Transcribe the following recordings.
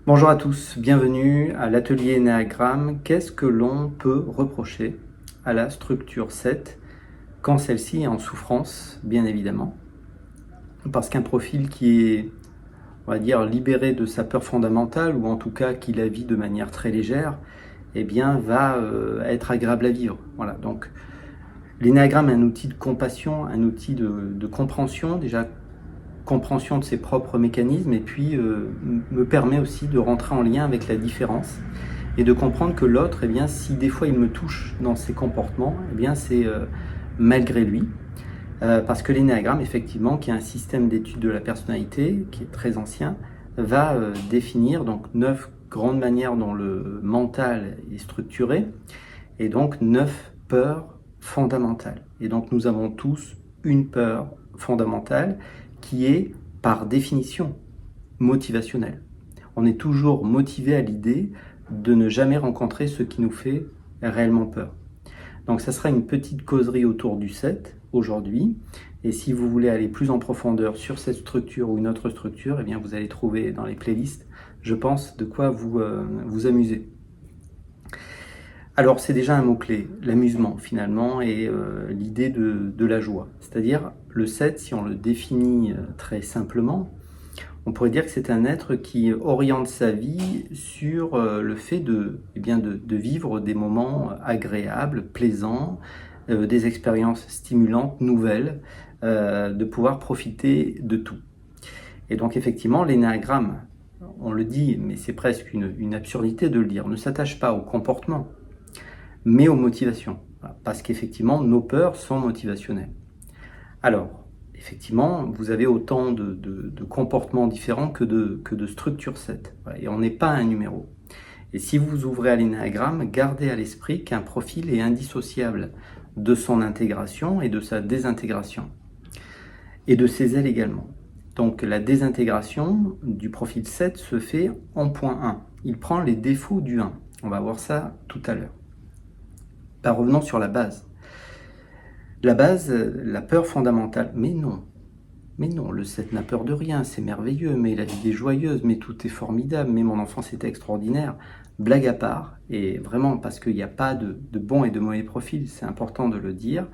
Bonjour à tous, bienvenue à l'atelier Énéagramme. Qu'est-ce que l'on peut reprocher à la structure 7 quand celle-ci est en souffrance, bien évidemment? Parce qu'un profil qui est, on va dire, libéré de sa peur fondamentale, ou en tout cas qui la vit de manière très légère, eh bien, va être agréable à vivre. Voilà, donc l'énéagramme est un outil de compassion, un outil de compréhension, déjà compréhension de ses propres mécanismes, et puis me permet aussi de rentrer en lien avec la différence et de comprendre que l'autre, eh bien, si des fois il me touche dans ses comportements, eh bien, c'est malgré lui. Parce que l'énéagramme, effectivement, qui est un système d'étude de la personnalité, qui est très ancien, va définir donc 9 grandes manières dont le mental est structuré, et donc 9 peurs fondamentales. Et donc nous avons tous une peur fondamentale qui est, par définition, motivationnelle. On est toujours motivé à l'idée de ne jamais rencontrer ce qui nous fait réellement peur. Donc ça sera une petite causerie autour du 7 aujourd'hui. Et si vous voulez aller plus en profondeur sur cette structure ou une autre structure, eh bien vous allez trouver dans les playlists, je pense, de quoi vous amuser. Alors c'est déjà un mot-clé, l'amusement finalement, et l'idée de la joie. C'est-à-dire le 7, si on le définit très simplement, on pourrait dire que c'est un être qui oriente sa vie sur le fait de vivre des moments agréables, plaisants, des expériences stimulantes, nouvelles, de pouvoir profiter de tout. Et donc effectivement, l'énéagramme, on le dit, mais c'est presque une absurdité de le dire, ne s'attache pas au comportement, mais aux motivations. Parce qu'effectivement, nos peurs sont motivationnelles. Alors, effectivement, vous avez autant de comportements différents que de structures 7. Voilà, et on n'est pas un numéro. Et si vous ouvrez à l'énéagramme, gardez à l'esprit qu'un profil est indissociable de son intégration et de sa désintégration. Et de ses ailes également. Donc la désintégration du profil 7 se fait en point 1. Il prend les défauts du 1. On va voir ça tout à l'heure. Revenons sur la base. La base, la peur fondamentale. Mais non, le 7 n'a peur de rien, c'est merveilleux, mais la vie est joyeuse, mais tout est formidable, mais mon enfance était extraordinaire. Blague à part, et vraiment parce qu'il n'y a pas de bon et de mauvais profil, c'est important de le dire,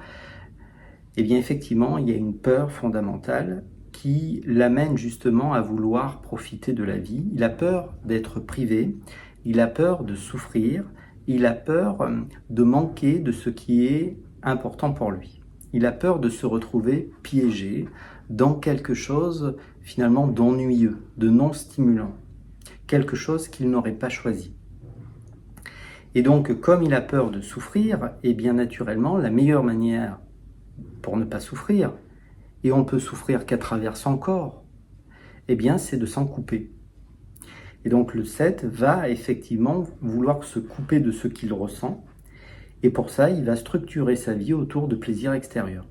eh bien effectivement, il y a une peur fondamentale qui l'amène justement à vouloir profiter de la vie. Il a peur d'être privé, il a peur de souffrir, il a peur de manquer de ce qui est important pour lui. Il a peur de se retrouver piégé dans quelque chose finalement d'ennuyeux, de non stimulant, quelque chose qu'il n'aurait pas choisi. Et donc, comme il a peur de souffrir, et bien naturellement, la meilleure manière pour ne pas souffrir, et on peut souffrir qu'à travers son corps, eh bien, c'est de s'en couper. Et donc, le 7 va effectivement vouloir se couper de ce qu'il ressent, et pour ça, il va structurer sa vie autour de plaisirs extérieurs.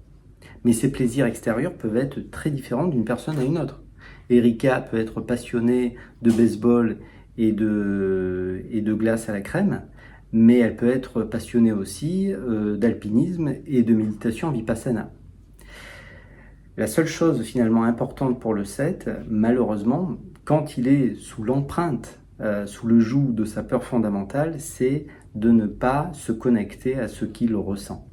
Mais ces plaisirs extérieurs peuvent être très différents d'une personne à une autre. Erika peut être passionnée de baseball et de glace à la crème, mais elle peut être passionnée aussi d'alpinisme et de méditation vipassana. La seule chose finalement importante pour le 7, malheureusement, quand il est sous l'empreinte, sous le joug de sa peur fondamentale, c'est de ne pas se connecter à ce qu'il ressent.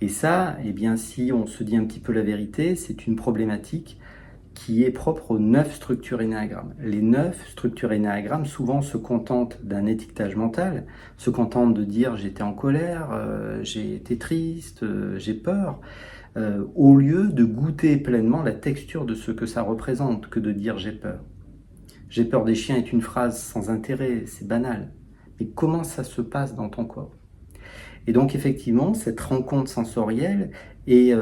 Et ça, eh bien, si on se dit un petit peu la vérité, c'est une problématique qui est propre aux 9 structures énéagrammes. Les 9 structures énéagrammes souvent se contentent d'un étiquetage mental, se contentent de dire j'étais en colère, j'ai été triste, j'ai peur, au lieu de goûter pleinement la texture de ce que ça représente que de dire j'ai peur. J'ai peur des chiens est une phrase sans intérêt, c'est banal. Mais comment ça se passe dans ton corps? Et donc effectivement, cette rencontre sensorielle est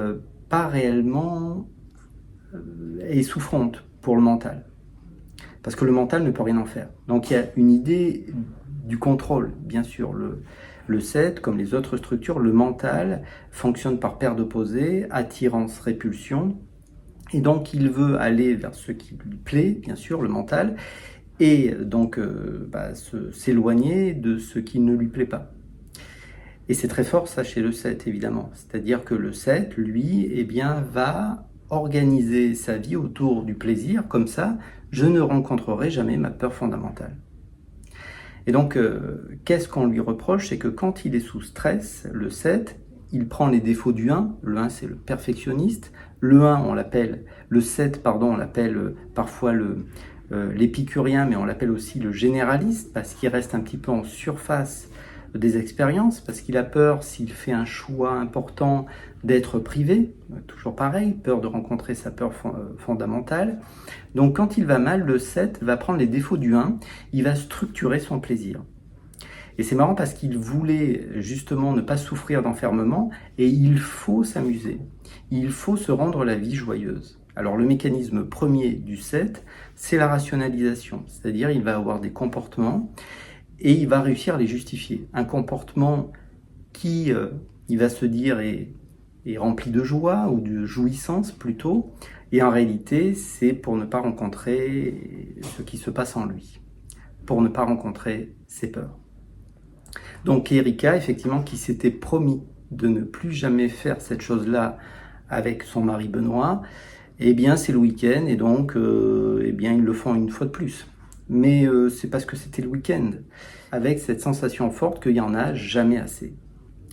pas réellement est souffrante pour le mental. Parce que le mental ne peut rien en faire. Donc il y a une idée du contrôle, bien sûr. Le 7, comme les autres structures, le mental fonctionne par paire d'opposés, attirance, répulsion. Et donc il veut aller vers ce qui lui plaît, bien sûr, le mental, et donc s'éloigner de ce qui ne lui plaît pas. Et c'est très fort ça chez le 7 évidemment, c'est-à-dire que le 7, lui, eh bien, va organiser sa vie autour du plaisir, comme ça, je ne rencontrerai jamais ma peur fondamentale. Et donc, qu'est-ce qu'on lui reproche? C'est que quand il est sous stress, le 7, il prend les défauts du 1. Le 1, c'est le perfectionniste. Le 1, on l'appelle, le 7, pardon, on l'appelle parfois l'épicurien, mais on l'appelle aussi le généraliste, parce qu'il reste un petit peu en surface des expériences, parce qu'il a peur, s'il fait un choix important, d'être privé, toujours pareil, peur de rencontrer sa peur fondamentale. Donc quand il va mal, le 7 va prendre les défauts du 1, il va structurer son plaisir. Et c'est marrant parce qu'il voulait justement ne pas souffrir d'enfermement, et il faut s'amuser, il faut se rendre la vie joyeuse. Alors le mécanisme premier du 7, c'est la rationalisation, c'est-à-dire il va avoir des comportements, et il va réussir à les justifier. Un comportement qui, il va se dire, est rempli de joie ou de jouissance plutôt, et en réalité, c'est pour ne pas rencontrer ce qui se passe en lui, pour ne pas rencontrer ses peurs. Donc Erika, effectivement, qui s'était promis de ne plus jamais faire cette chose-là avec son mari Benoît, eh bien c'est le week-end, et donc eh bien, ils le font une fois de plus. Mais c'est parce que c'était le week-end, avec cette sensation forte qu'il n'y en a jamais assez.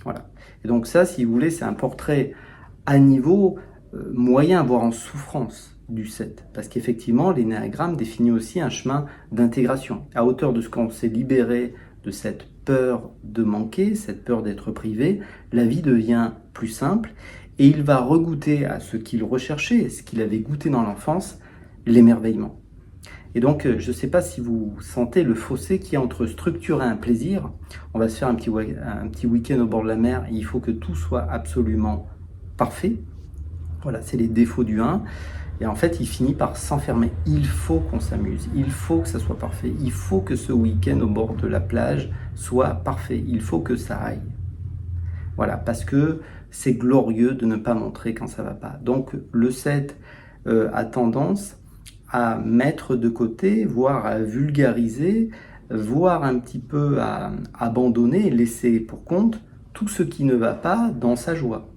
Voilà. Et donc ça, si vous voulez, c'est un portrait à niveau moyen, voire en souffrance du 7. Parce qu'effectivement, l'énéagramme définit aussi un chemin d'intégration. À hauteur de ce qu'on s'est libéré de cette peur de manquer, cette peur d'être privé, la vie devient plus simple, et il va regoûter à ce qu'il recherchait, ce qu'il avait goûté dans l'enfance, l'émerveillement. Et donc, je ne sais pas si vous sentez le fossé qu'il y a entre structurer un plaisir, on va se faire un petit week-end au bord de la mer, et il faut que tout soit absolument parfait. Voilà, c'est les défauts du 1. Et en fait, il finit par s'enfermer. Il faut qu'on s'amuse, il faut que ça soit parfait, il faut que ce week-end au bord de la plage soit parfait, il faut que ça aille. Voilà, parce que c'est glorieux de ne pas montrer quand ça ne va pas. Donc, le 7 a tendance à mettre de côté, voire à vulgariser, voire un petit peu à abandonner, laisser pour compte tout ce qui ne va pas dans sa joie.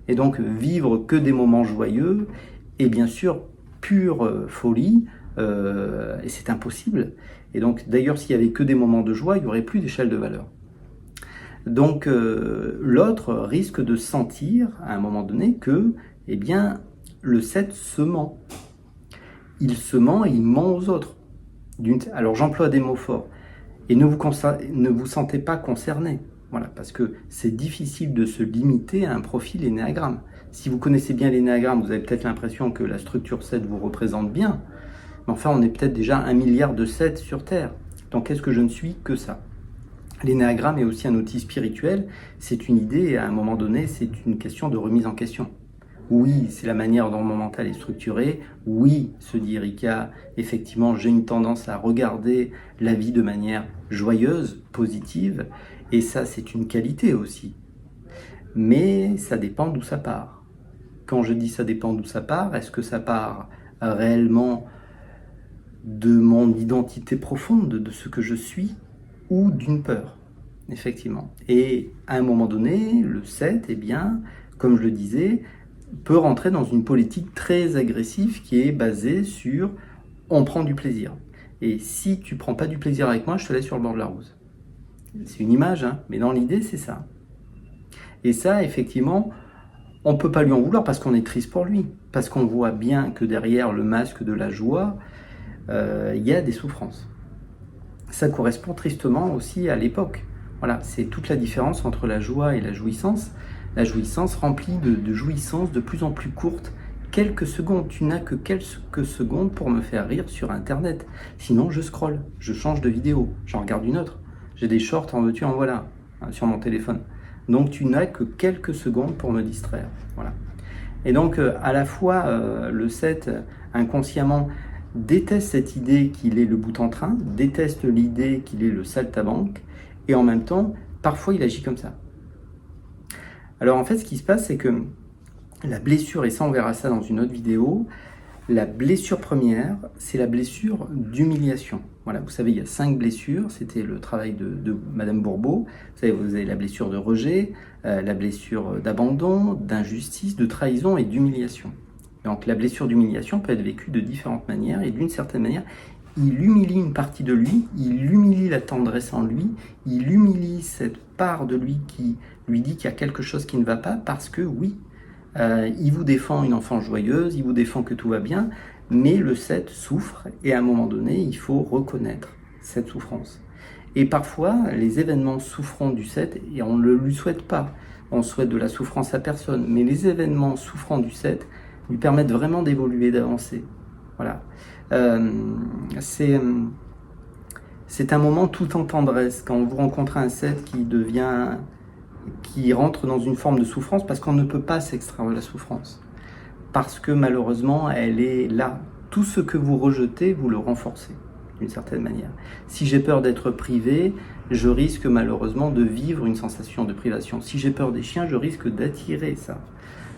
Et donc vivre que des moments joyeux, et bien sûr pure folie, et c'est impossible. Et donc d'ailleurs s'il n'y avait que des moments de joie, il n'y aurait plus d'échelle de valeur. Donc l'autre risque de sentir à un moment donné que eh bien, le 7 se ment. Il se ment et il ment aux autres. Alors j'emploie des mots forts. Et ne vous sentez pas concerné. Voilà, parce que c'est difficile de se limiter à un profil énéagramme. Si vous connaissez bien l'énéagramme, vous avez peut-être l'impression que la structure 7 vous représente bien. Mais enfin, on est peut-être déjà 1 milliard de 7 sur Terre. Donc est-ce que je ne suis que ça? L'énéagramme est aussi un outil spirituel. C'est une idée et à un moment donné, c'est une question de remise en question. Oui, c'est la manière dont mon mental est structuré. Oui, se dit Erika, effectivement, j'ai une tendance à regarder la vie de manière joyeuse, positive, et ça, c'est une qualité aussi. Mais ça dépend d'où ça part. Quand je dis ça dépend d'où ça part, est-ce que ça part réellement de mon identité profonde, de ce que je suis, ou d'une peur? Effectivement. Et à un moment donné, le 7, eh bien, comme je le disais, peut rentrer dans une politique très agressive qui est basée sur on prend du plaisir. Et si tu prends pas du plaisir avec moi, je te laisse sur le bord de la route. C'est une image, hein, mais dans l'idée, c'est ça. Et ça, effectivement, on ne peut pas lui en vouloir parce qu'on est triste pour lui. Parce qu'on voit bien que derrière le masque de la joie, il y a des souffrances. Ça correspond tristement aussi à l'époque. Voilà, c'est toute la différence entre la joie et la jouissance. La jouissance remplie de jouissances de plus en plus courtes. Quelques secondes, tu n'as que quelques secondes pour me faire rire sur Internet. Sinon, je scrolle, je change de vidéo, j'en regarde une autre. J'ai des shorts, en veux-tu, en voilà, hein, sur mon téléphone. Donc, tu n'as que quelques secondes pour me distraire. Voilà. Et donc, à la fois, le 7, inconsciemment, déteste cette idée qu'il est le bout en train, déteste l'idée qu'il est le saltimbanque, et en même temps, parfois, il agit comme ça. Alors en fait, ce qui se passe, c'est que la blessure, et ça on verra ça dans une autre vidéo, la blessure première, c'est la blessure d'humiliation. Voilà, vous savez, il y a 5 blessures, c'était le travail de Madame Bourbeau. Vous avez la blessure de rejet, la blessure d'abandon, d'injustice, de trahison et d'humiliation. Donc la blessure d'humiliation peut être vécue de différentes manières, et d'une certaine manière, il humilie une partie de lui, il humilie la tendresse en lui, il humilie cette part de lui qui lui dit qu'il y a quelque chose qui ne va pas, parce que oui, il vous défend une enfance joyeuse, il vous défend que tout va bien, mais le 7 souffre, et à un moment donné, il faut reconnaître cette souffrance. Et parfois, les événements souffrants du 7, et on ne le lui souhaite pas, on souhaite de la souffrance à personne, mais les événements souffrants du 7 lui permettent vraiment d'évoluer, d'avancer. Voilà. C'est un moment tout en tendresse, quand vous rencontrez un 7 qui rentre dans une forme de souffrance, parce qu'on ne peut pas s'extraire de la souffrance. Parce que malheureusement, elle est là. Tout ce que vous rejetez, vous le renforcez, d'une certaine manière. Si j'ai peur d'être privé, je risque malheureusement de vivre une sensation de privation. Si j'ai peur des chiens, je risque d'attirer ça.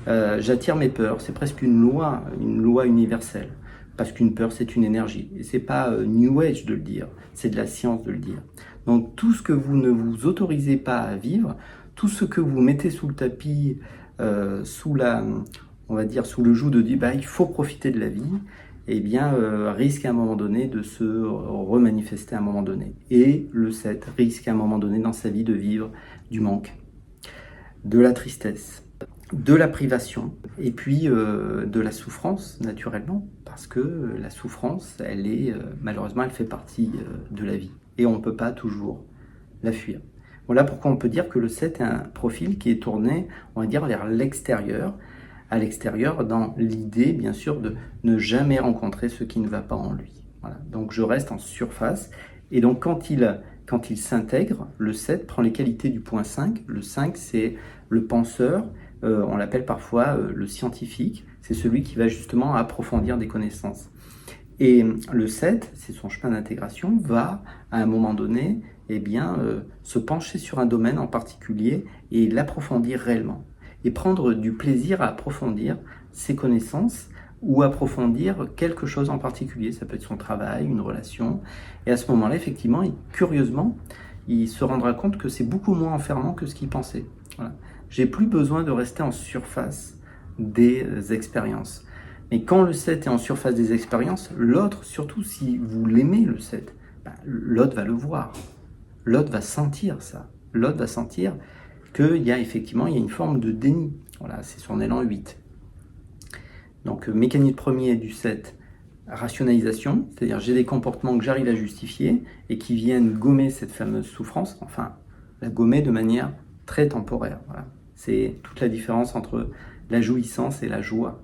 J'attire mes peurs, c'est presque une loi universelle. Parce qu'une peur, c'est une énergie. Et c'est pas New Age de le dire, c'est de la science de le dire. Donc tout ce que vous ne vous autorisez pas à vivre, tout ce que vous mettez sous le tapis, sous le joug de dire il faut profiter de la vie, eh bien risque à un moment donné de se remanifester à un moment donné. Et le 7 risque à un moment donné dans sa vie de vivre du manque, de la tristesse, de la privation, et puis de la souffrance naturellement, parce que la souffrance, malheureusement, elle fait partie de la vie, et on ne peut pas toujours la fuir. Voilà pourquoi on peut dire que le 7 est un profil qui est tourné, on va dire, vers l'extérieur, à l'extérieur, dans l'idée, bien sûr, de ne jamais rencontrer ce qui ne va pas en lui. Voilà. Donc je reste en surface, et donc quand il s'intègre, le 7 prend les qualités du point 5. Le 5, c'est le penseur, on l'appelle parfois le scientifique, c'est celui qui va justement approfondir des connaissances. Et le 7, c'est son chemin d'intégration, va à un moment donné se pencher sur un domaine en particulier et l'approfondir réellement. Et prendre du plaisir à approfondir ses connaissances ou approfondir quelque chose en particulier. Ça peut être son travail, une relation. Et à ce moment-là, effectivement, curieusement, il se rendra compte que c'est beaucoup moins enfermant que ce qu'il pensait. Voilà. J'ai plus besoin de rester en surface des expériences. Mais quand le 7 est en surface des expériences, l'autre, surtout si vous l'aimez le 7, l'autre va le voir. L'autre va sentir ça. L'autre va sentir qu'il y a effectivement une forme de déni. Voilà, c'est son élan 8. Donc, mécanisme premier du 7, rationalisation, c'est-à-dire j'ai des comportements que j'arrive à justifier et qui viennent gommer cette fameuse souffrance, enfin, la gommer de manière très temporaire. Voilà. C'est toute la différence entre la jouissance et la joie.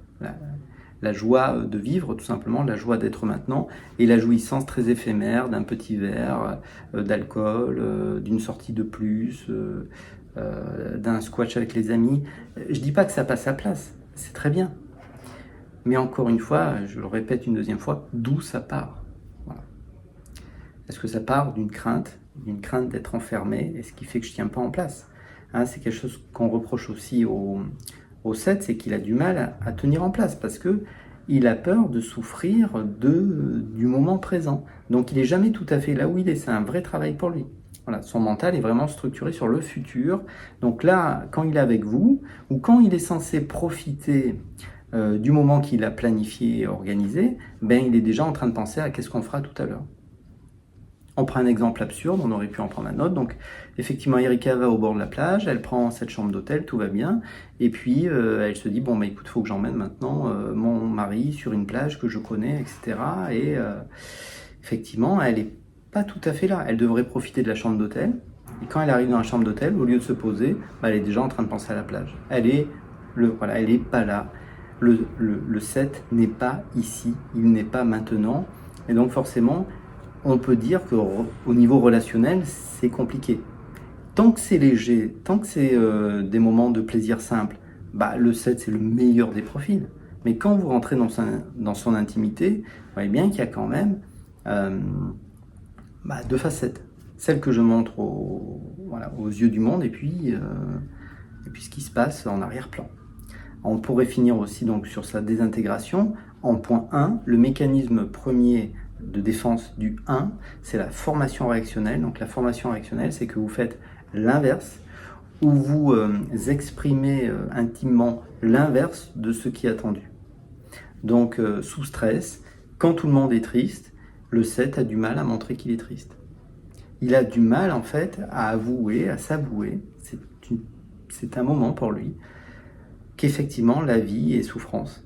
La joie de vivre, tout simplement, la joie d'être maintenant, et la jouissance très éphémère d'un petit verre d'alcool, d'une sortie de plus, d'un squash avec les amis. Je dis pas que ça passe à place, c'est très bien. Mais encore une fois, je le répète une deuxième fois, d'où ça part? Voilà. Est-ce que ça part d'une crainte d'être enfermé, et ce qui fait que je ne tiens pas en place? C'est quelque chose qu'on reproche aussi au 7, c'est qu'il a du mal à tenir en place, parce que il a peur de souffrir du moment présent. Donc il n'est jamais tout à fait là où il est, c'est un vrai travail pour lui. Voilà, son mental est vraiment structuré sur le futur. Donc là, quand il est avec vous, ou quand il est censé profiter du moment qu'il a planifié et organisé, il est déjà en train de penser à qu'est-ce qu'on fera tout à l'heure. On prend un exemple absurde, on aurait pu en prendre un autre. Donc, effectivement, Erika va au bord de la plage, elle prend cette chambre d'hôtel, tout va bien. Et puis, elle se dit, écoute, il faut que j'emmène maintenant mon mari sur une plage que je connais, etc. Et effectivement, elle n'est pas tout à fait là. Elle devrait profiter de la chambre d'hôtel. Et quand elle arrive dans la chambre d'hôtel, au lieu de se poser, elle est déjà en train de penser à la plage. Elle est pas là. Le 7 n'est pas ici, il n'est pas maintenant. Et donc, forcément, on peut dire qu'au niveau relationnel, c'est compliqué. Tant que c'est léger, tant que c'est des moments de plaisir simple, le 7, c'est le meilleur des profils. Mais quand vous rentrez dans son intimité, vous voyez bien qu'il y a quand même deux facettes. Celle que je montre aux yeux du monde, et puis ce qui se passe en arrière-plan. On pourrait finir aussi donc sur sa désintégration. En point 1, le mécanisme premier de défense du 1, c'est la formation réactionnelle. Donc la formation réactionnelle, c'est que vous faites l'inverse, où vous exprimez intimement l'inverse de ce qui est attendu. Donc, sous stress, quand tout le monde est triste, le 7 a du mal à montrer qu'il est triste. Il a du mal, en fait, à avouer, à s'avouer, c'est un moment pour lui, qu'effectivement, la vie est souffrance.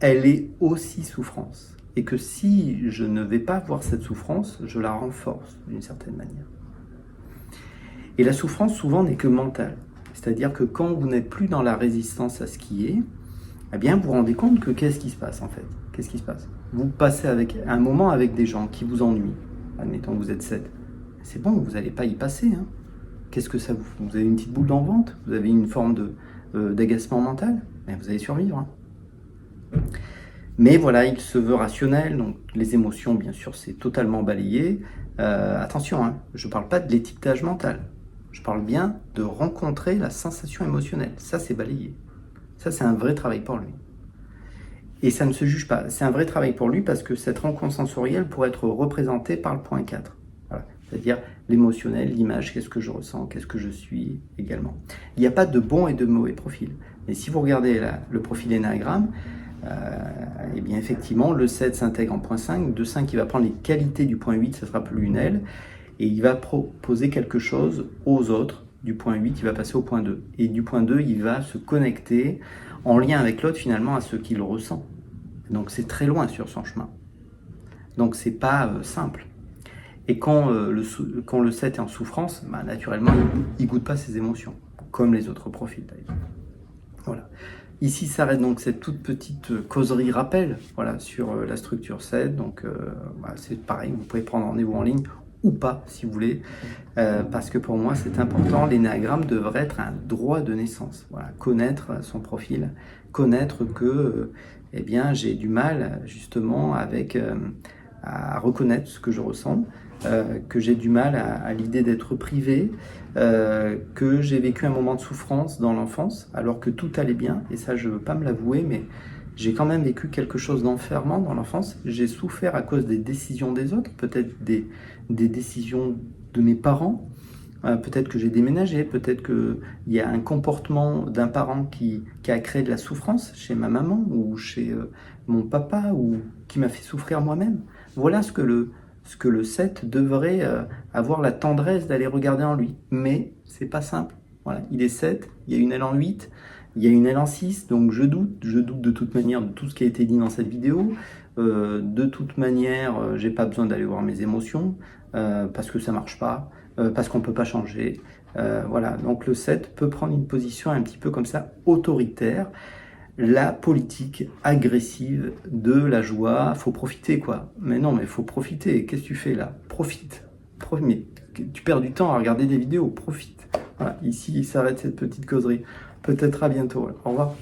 Elle est aussi souffrance. Et que si je ne vais pas voir cette souffrance, je la renforce d'une certaine manière. Et la souffrance, souvent, n'est que mentale. C'est-à-dire que quand vous n'êtes plus dans la résistance à ce qui est, eh bien, vous vous rendez compte que qu'est-ce qui se passe, en fait? Qu'est-ce qui se passe? Vous passez un moment avec des gens qui vous ennuient. Admettons que vous êtes 7. C'est bon, vous n'allez pas y passer. Hein. Qu'est-ce que ça vous fait? Vous avez une petite boule dans le ventre? Vous avez une forme d'agacement mental? Mais vous allez survivre. Hein. Mais voilà, il se veut rationnel, donc les émotions, bien sûr, c'est totalement balayé. Attention, hein, je ne parle pas de l'étiquetage mental. Je parle bien de rencontrer la sensation émotionnelle. Ça, c'est balayé. Ça, c'est un vrai travail pour lui. Et ça ne se juge pas. C'est un vrai travail pour lui parce que cette rencontre sensorielle pourrait être représentée par le point 4. Voilà. C'est-à-dire l'émotionnel, l'image, qu'est-ce que je ressens, qu'est-ce que je suis également. Il n'y a pas de bon et de mauvais profil. Mais si vous regardez le profil énéagramme, et bien effectivement, le 7 s'intègre en point 5, de 5 il va prendre les qualités du point 8, ça sera plus une aile, et il va proposer quelque chose aux autres. Du point 8, il va passer au point 2. Et du point 2, il va se connecter en lien avec l'autre finalement à ce qu'il ressent. Donc c'est très loin sur son chemin. Donc c'est pas simple. Et quand le 7 est en souffrance, bah, naturellement, il ne goûte pas ses émotions, comme les autres profils d'ailleurs. Voilà. Ici s'arrête donc cette toute petite causerie rappel voilà, sur la structure 7. Donc c'est pareil, vous pouvez prendre rendez-vous en ligne ou pas si vous voulez, parce que pour moi c'est important. L'énéagramme devrait être un droit de naissance. Voilà, connaître son profil, connaître que eh bien, j'ai du mal justement à reconnaître ce que je ressens, que j'ai du mal à l'idée d'être privé, que j'ai vécu un moment de souffrance dans l'enfance alors que tout allait bien, et ça je ne veux pas me l'avouer, mais j'ai quand même vécu quelque chose d'enfermant dans l'enfance. J'ai souffert à cause des décisions des autres, peut-être des décisions de mes parents, peut-être que j'ai déménagé, peut-être qu'il y a un comportement d'un parent qui a créé de la souffrance chez ma maman ou chez mon papa ou qui m'a fait souffrir moi-même. Voilà ce que le 7 devrait avoir la tendresse d'aller regarder en lui. Mais c'est pas simple. Voilà, il est 7, il y a une aile en 8, il y a une aile en 6, donc je doute de toute manière de tout ce qui a été dit dans cette vidéo. De toute manière, j'ai pas besoin d'aller voir mes émotions, parce que ça marche pas, parce qu'on peut pas changer. Voilà, donc le 7 peut prendre une position un petit peu comme ça, autoritaire. La politique agressive de la joie, faut profiter quoi. Mais non, mais faut profiter. Qu'est-ce que tu fais là? Profite. Mais tu perds du temps à regarder des vidéos, profite. Voilà, ici il s'arrête cette petite causerie. Peut-être à bientôt. Au revoir.